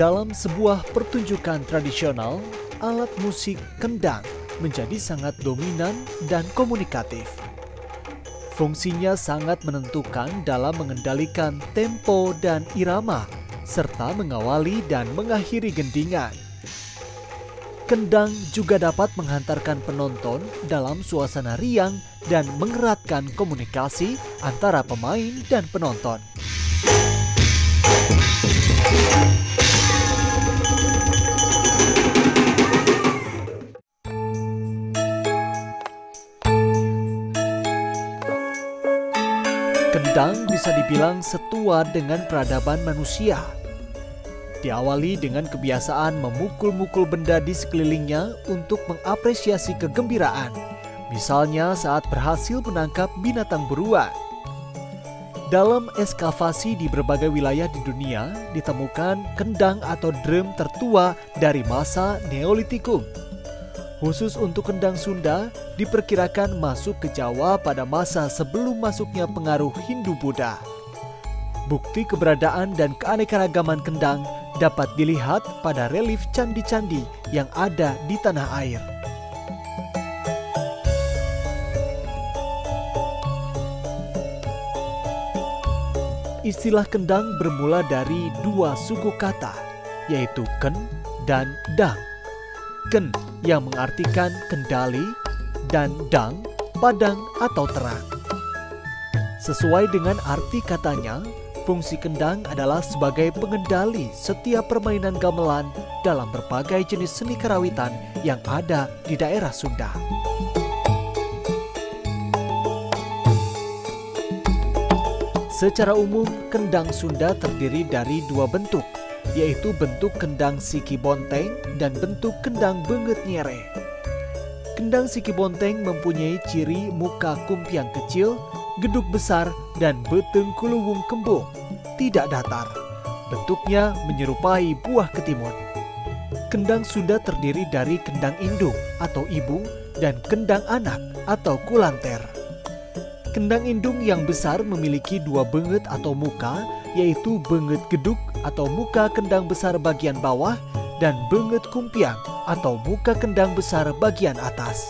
Dalam sebuah pertunjukan tradisional, alat musik kendang menjadi sangat dominan dan komunikatif. Fungsinya sangat menentukan dalam mengendalikan tempo dan irama, serta mengawali dan mengakhiri gendingan. Kendang juga dapat menghantarkan penonton dalam suasana riang dan mengeratkan komunikasi antara pemain dan penonton. Kendang bisa dibilang setua dengan peradaban manusia. Diawali dengan kebiasaan memukul-mukul benda di sekelilingnya untuk mengapresiasi kegembiraan, misalnya saat berhasil menangkap binatang buruan. Dalam ekskavasi di berbagai wilayah di dunia, ditemukan kendang atau drum tertua dari masa Neolitikum. Khusus untuk kendang Sunda, diperkirakan masuk ke Jawa pada masa sebelum masuknya pengaruh Hindu-Buddha. Bukti keberadaan dan keanekaragaman kendang dapat dilihat pada relief candi-candi yang ada di tanah air. Istilah kendang bermula dari dua suku kata, yaitu ken dan dang. Ken yang mengartikan kendali dan dang, padang atau terang. Sesuai dengan arti katanya, fungsi kendang adalah sebagai pengendali setiap permainan gamelan dalam berbagai jenis seni karawitan yang ada di daerah Sunda. Secara umum, kendang Sunda terdiri dari dua bentuk, yaitu bentuk kendang siki bonteng dan bentuk kendang benget nyere. Kendang siki bonteng mempunyai ciri muka kumpiang kecil, geduk besar, dan beteng kuluwung kembung, tidak datar. Bentuknya menyerupai buah ketimun. Kendang Sunda terdiri dari kendang indung atau ibu dan kendang anak atau kulanter. Kendang indung yang besar memiliki dua benget atau muka, yaitu benget geduk atau muka kendang besar bagian bawah dan benget kumpiang atau muka kendang besar bagian atas.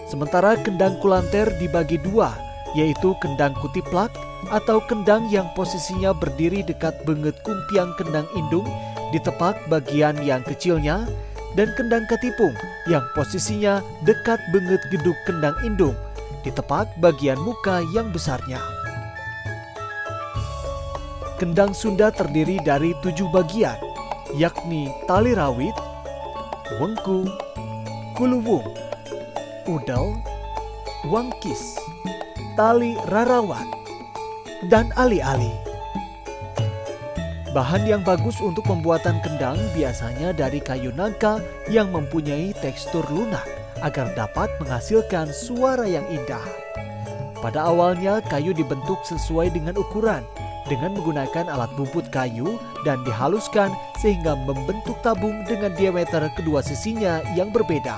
Sementara kendang kulanter dibagi dua, yaitu kendang kutiplak atau kendang yang posisinya berdiri dekat benget kumpiang kendang indung di tepak bagian yang kecilnya, dan kendang katipung yang posisinya dekat benget geduk kendang indung di tepak bagian muka yang besarnya. Kendang Sunda terdiri dari 7 bagian, yakni tali rawit, wengku, kuluwung, udel, wangkis, tali rarawat, dan ali-ali. Bahan yang bagus untuk pembuatan kendang biasanya dari kayu nangka yang mempunyai tekstur lunak agar dapat menghasilkan suara yang indah. Pada awalnya kayu dibentuk sesuai dengan ukuran dengan menggunakan alat bubut kayu dan dihaluskan sehingga membentuk tabung dengan diameter kedua sisinya yang berbeda.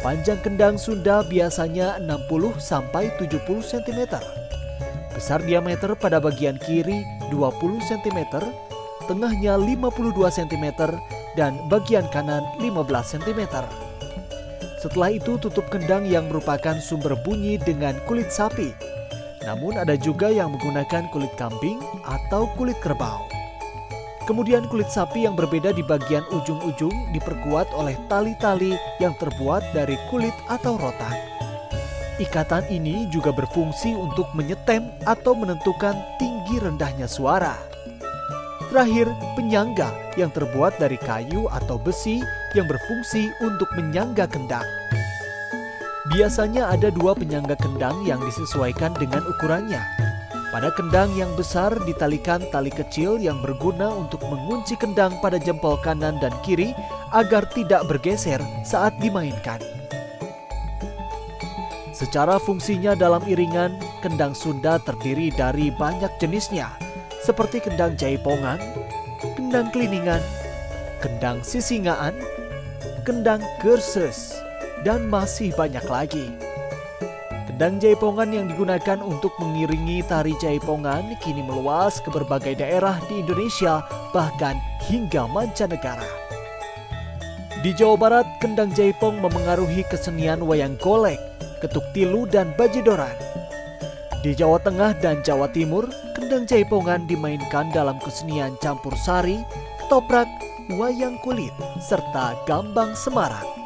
Panjang kendang Sunda biasanya 60 sampai 70 cm. Besar diameter pada bagian kiri 20 cm, tengahnya 52 cm, dan bagian kanan 15 cm. Setelah itu tutup kendang yang merupakan sumber bunyi dengan kulit sapi. Namun ada juga yang menggunakan kulit kambing atau kulit kerbau. Kemudian kulit sapi yang berbeda di bagian ujung-ujung diperkuat oleh tali-tali yang terbuat dari kulit atau rotan. Ikatan ini juga berfungsi untuk menyetem atau menentukan tinggi rendahnya suara. Terakhir, penyangga yang terbuat dari kayu atau besi yang berfungsi untuk menyangga kendang. Biasanya ada 2 penyangga kendang yang disesuaikan dengan ukurannya. Pada kendang yang besar ditalikan tali kecil yang berguna untuk mengunci kendang pada jempol kanan dan kiri agar tidak bergeser saat dimainkan. Secara fungsinya dalam iringan, kendang Sunda terdiri dari banyak jenisnya, seperti kendang jaipongan, kendang kliningan, kendang sisingaan, kendang kerses, dan masih banyak lagi. Kendang jaipongan yang digunakan untuk mengiringi tari jaipongan kini meluas ke berbagai daerah di Indonesia, bahkan hingga mancanegara. Di Jawa Barat, kendang jaipong memengaruhi kesenian wayang golek, ketuk tilu, dan bajidoran. Di Jawa Tengah dan Jawa Timur, kendang jaipongan dimainkan dalam kesenian campur sari, ketoprak, wayang kulit, serta gambang Semarang.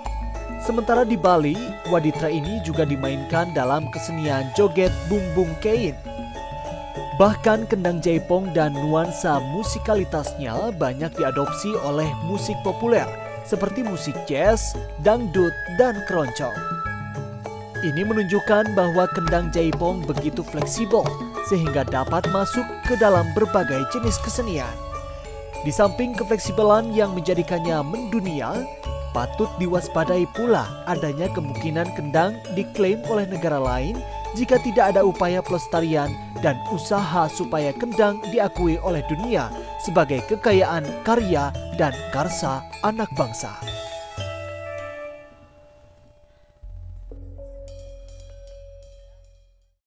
Sementara di Bali, waditra ini juga dimainkan dalam kesenian joget bumbung kein. Bahkan kendang jaipong dan nuansa musikalitasnya banyak diadopsi oleh musik populer seperti musik jazz, dangdut, dan keroncong. Ini menunjukkan bahwa kendang jaipong begitu fleksibel sehingga dapat masuk ke dalam berbagai jenis kesenian. Di samping kefleksibelan yang menjadikannya mendunia, patut diwaspadai pula adanya kemungkinan kendang diklaim oleh negara lain jika tidak ada upaya pelestarian dan usaha supaya kendang diakui oleh dunia sebagai kekayaan karya dan karsa anak bangsa.